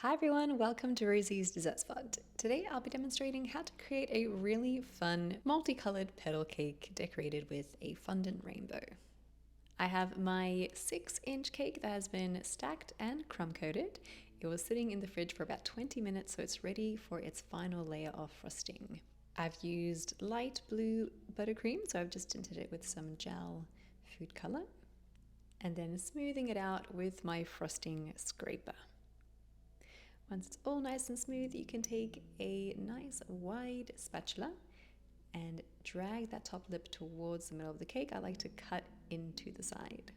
Hi everyone, welcome to Rosie's Dessert Spot. Today I'll be demonstrating how to create a really fun multicolored petal cake decorated with a fondant rainbow. I have my 6-inch cake that has been stacked and crumb coated. It was sitting in the fridge for about 20 minutes, so it's ready for its final layer of frosting. I've used light blue buttercream, so I've just tinted it with some gel food color, and then smoothing it out with my frosting scraper. Once it's all nice and smooth, you can take a nice wide spatula and drag that top lip towards the middle of the cake. I like to cut into the side.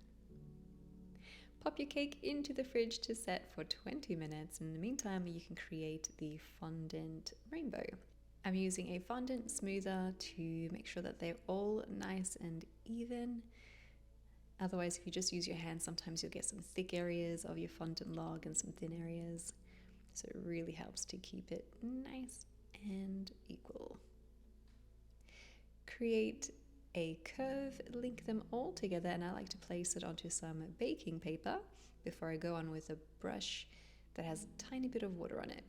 Pop your cake into the fridge to set for 20 minutes. In the meantime, you can create the fondant rainbow. I'm using a fondant smoother to make sure that they're all nice and even. Otherwise, if you just use your hand, sometimes you'll get some thick areas of your fondant log and some thin areas. So it really helps to keep it nice and equal. Create a curve, link them all together, and I like to place it onto some baking paper before I go on with a brush that has a tiny bit of water on it.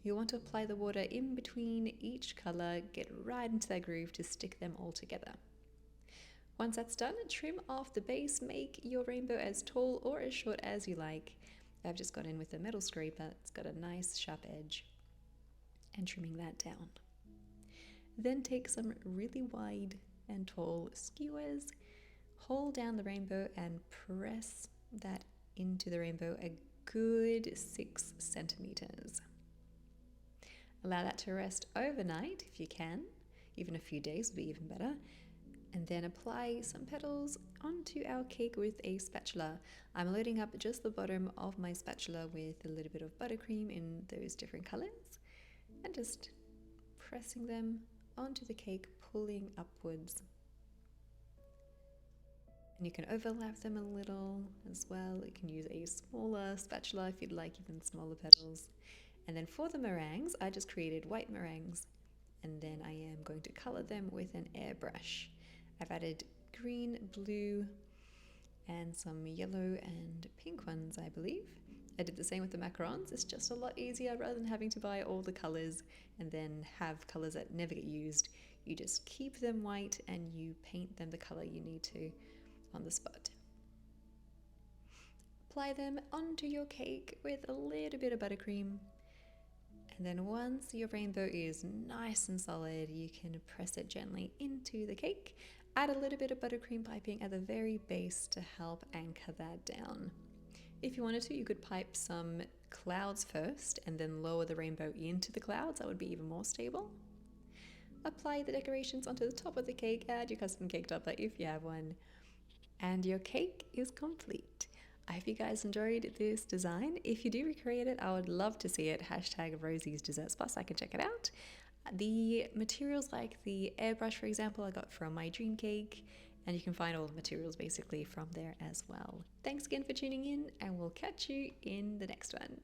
You'll want to apply the water in between each color, get right into that groove to stick them all together. Once that's done, trim off the base, make your rainbow as tall or as short as you like. I've just gone in with a metal scraper, it's got a nice sharp edge, and trimming that down. Then take some really wide and tall skewers, hold down the rainbow and press that into the rainbow a good 6 centimeters. Allow that to rest overnight if you can, even a few days would be even better. And then apply some petals onto our cake with a spatula. I'm loading up just the bottom of my spatula with a little bit of buttercream in those different colors and just pressing them onto the cake, pulling upwards. And you can overlap them a little as well. You can use a smaller spatula if you'd like even smaller petals. And then for the meringues, I just created white meringues, and then I am going to color them with an airbrush. I've added green, blue, and some yellow and pink ones, I believe. I did the same with the macarons. It's just a lot easier rather than having to buy all the colors and then have colors that never get used. You just keep them white and you paint them the color you need to on the spot. Apply them onto your cake with a little bit of buttercream. And then once your rainbow is nice and solid, you can press it gently into the cake. Add a little bit of buttercream piping at the very base to help anchor that down. If you wanted to, you could pipe some clouds first and then lower the rainbow into the clouds. That would be even more stable. Apply the decorations onto the top of the cake, add your custom cake topper if you have one, and your cake is complete. I hope you guys enjoyed this design. If you do recreate it, I would love to see it. Hashtag Rosie's Dessert Spot so I can check it out. The materials like the airbrush, for example, I got from my dream cake, and you can find all the materials basically from there as well. Thanks again for tuning in, and we'll catch you in the next one.